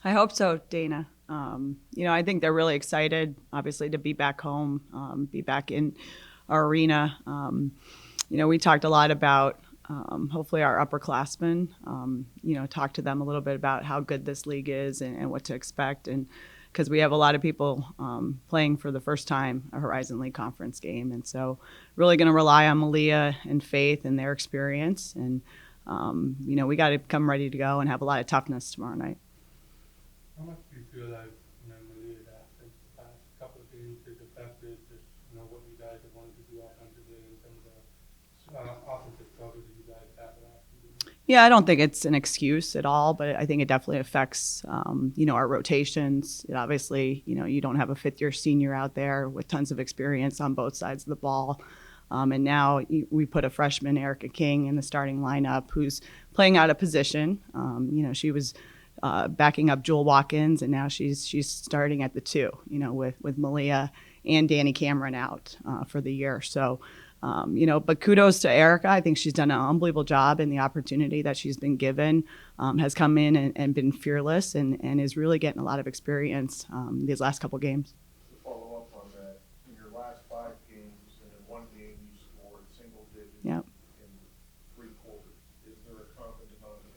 I hope so, Dana. I think they're really excited, obviously, to be back home, be back in our arena. We talked a lot about hopefully our upperclassmen, talk to them a little bit about how good this league is and what to expect. And because we have a lot of people playing for the first time a Horizon League conference game. And so really going to rely on Malia and Faith and their experience. And, we got to come ready to go and have a lot of toughness tomorrow night. How much do you feel like Malia's absence the past couple of games has affected just what you guys have wanted to do offensively and some of the offensive struggles that you guys have last season? Yeah, I don't think it's an excuse at all, but I think it definitely affects, our rotations. Obviously, you don't have a fifth-year senior out there with tons of experience on both sides of the ball. And now we put a freshman, Erica King, in the starting lineup who's playing out of position. She was backing up Jewel Watkins, and now she's starting at the 2, with Malia and Danny Cameron out for the year. So, but kudos to Erica. I think she's done an unbelievable job, and the opportunity that she's been given has come in and been fearless and is really getting a lot of experience these last couple games. To follow up on that, in your last 5 games, and in one game you scored single digits Yep. in 3 quarters. Is there a common denominator?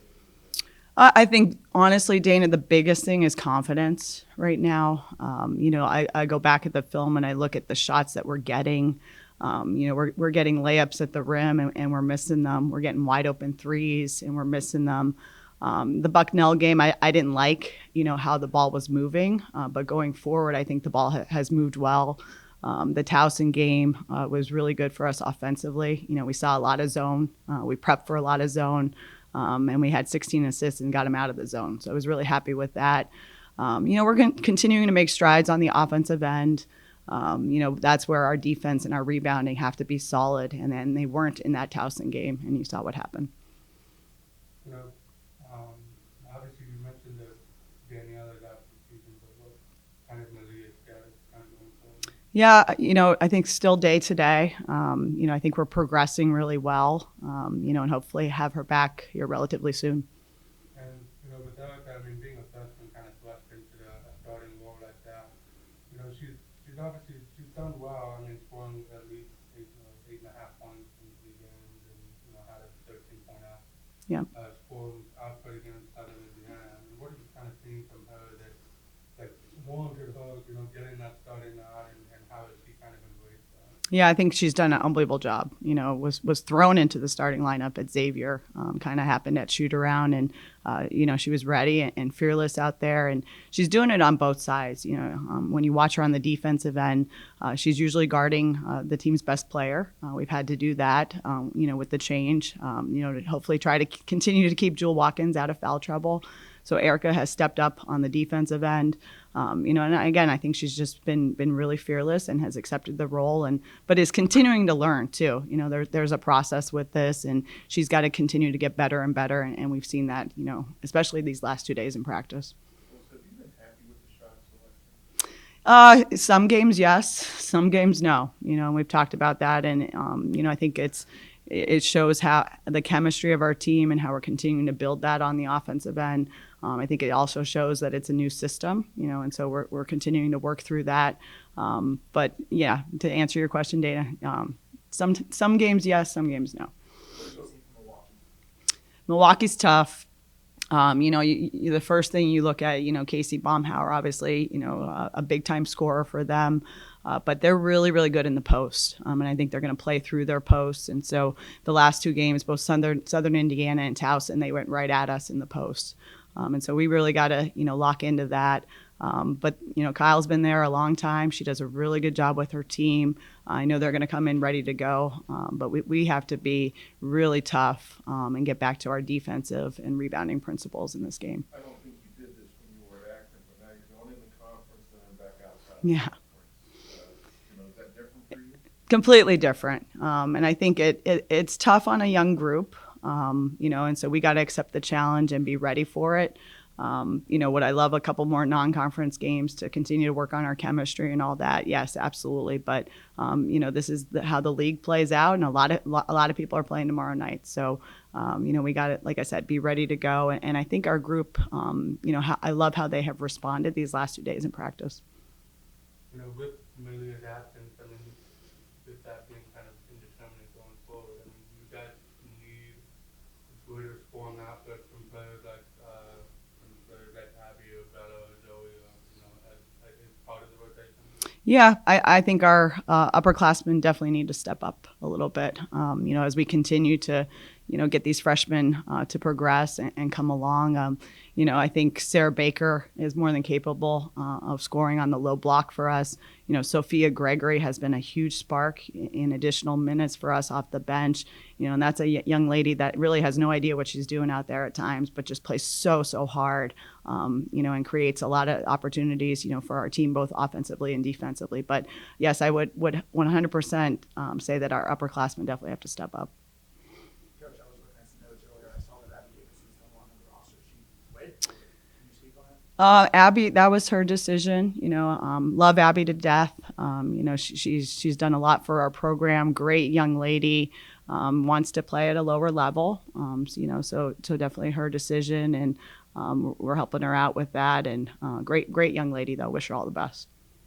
I think, honestly, Dana, the biggest thing is confidence right now. I go back at the film and I look at the shots that we're getting. We're getting layups at the rim and we're missing them. We're getting wide open threes and we're missing them. The Bucknell game, I didn't like, how the ball was moving. But going forward, I think the ball has moved well. The Towson game was really good for us offensively. We saw a lot of zone. We prepped for a lot of zone. And we had 16 assists and got them out of the zone. So I was really happy with that. We're continuing to make strides on the offensive end. That's where our defense and our rebounding have to be solid. And then they weren't in that Towson game, and you saw what happened. Obviously you mentioned that Danielle is out for the season, but what kind of Malia's status kind of going forward? Yeah, I think still day to day. I think we're progressing really well, and hopefully have her back here relatively soon. And with that, being a freshman kind of thrust into a starting role like that, she's obviously done well. Scoring at least 8.5 points in 3 games, and had a 13-point Yeah. Score output against Southern Indiana. What are you kind of seeing from her that warranted her, getting that starting out, and how has she kind of embraced that? Yeah, I think she's done an unbelievable job. Was thrown into the starting lineup at Xavier. Kind of happened at shoot around, and she was ready and fearless out there, and she's doing it on both sides. When you watch her on the defensive end, she's usually guarding the team's best player. We've had to do that, with the change. To hopefully try to continue to keep Jewel Watkins out of foul trouble. So Erica has stepped up on the defensive end. And again, I think she's just been really fearless and has accepted the role, but is continuing to learn too. There's a process with this, and she's got to continue to get better and better. And we've seen that, especially these last 2 days in practice. Have you been happy with the shot selection? Some games, yes. Some games, no. And we've talked about that, and I think it shows how the chemistry of our team and how we're continuing to build that on the offensive end. I think it also shows that it's a new system, and so we're continuing to work through that. But yeah, to answer your question, Dana, some games yes, some games no. Milwaukee's tough. The first thing you look at, Casey Baumhauer, obviously, a big time scorer for them. But they're really, really good in the post. And I think they're going to play through their posts. And so the last 2 games, both Southern Indiana and Towson, they went right at us in the post. And so we really got to, lock into that. But Kyle's been there a long time. She does a really good job with her team. I know they're going to come in ready to go. But we have to be really tough and get back to our defensive and rebounding principles in this game. I don't think you did this when you were at Akron, but now you're going in the conference and then back outside. Yeah. Is that different for you? Completely different. And I think it's tough on a young group, and so we got to accept the challenge and be ready for it. Would I love a couple more non-conference games to continue to work on our chemistry and all that? Yes, absolutely. But, this is how the league plays out, and a lot of people are playing tomorrow night. So, We got to, like I said, be ready to go. And I think our group, I love how they have responded these last 2 days in practice. With Amelia's absence, with that being kind of indeterminate going forward, you guys need greater scoring output from players like Abby or Bella or Zoe, as part of the rotation. Yeah, I think our upperclassmen definitely need to step up a little bit. As we continue to, get these freshmen to progress and come along. I think Sarah Baker is more than capable of scoring on the low block for us. Sophia Gregory has been a huge spark in additional minutes for us off the bench. And that's a young lady that really has no idea what she's doing out there at times, but just plays so hard, and creates a lot of opportunities, for our team, both offensively and defensively. But yes, I would 100% say that our upperclassmen definitely have to step up. Coach, I was looking at some notes earlier. I saw that Abby Davis was no longer on the roster. She quit. Can you speak on that? Abby, that was her decision. Love Abby to death. She's done a lot for our program. Great young lady. Wants to play at a lower level. So definitely her decision, and we're helping her out with that. And great young lady though. Wish her all the best.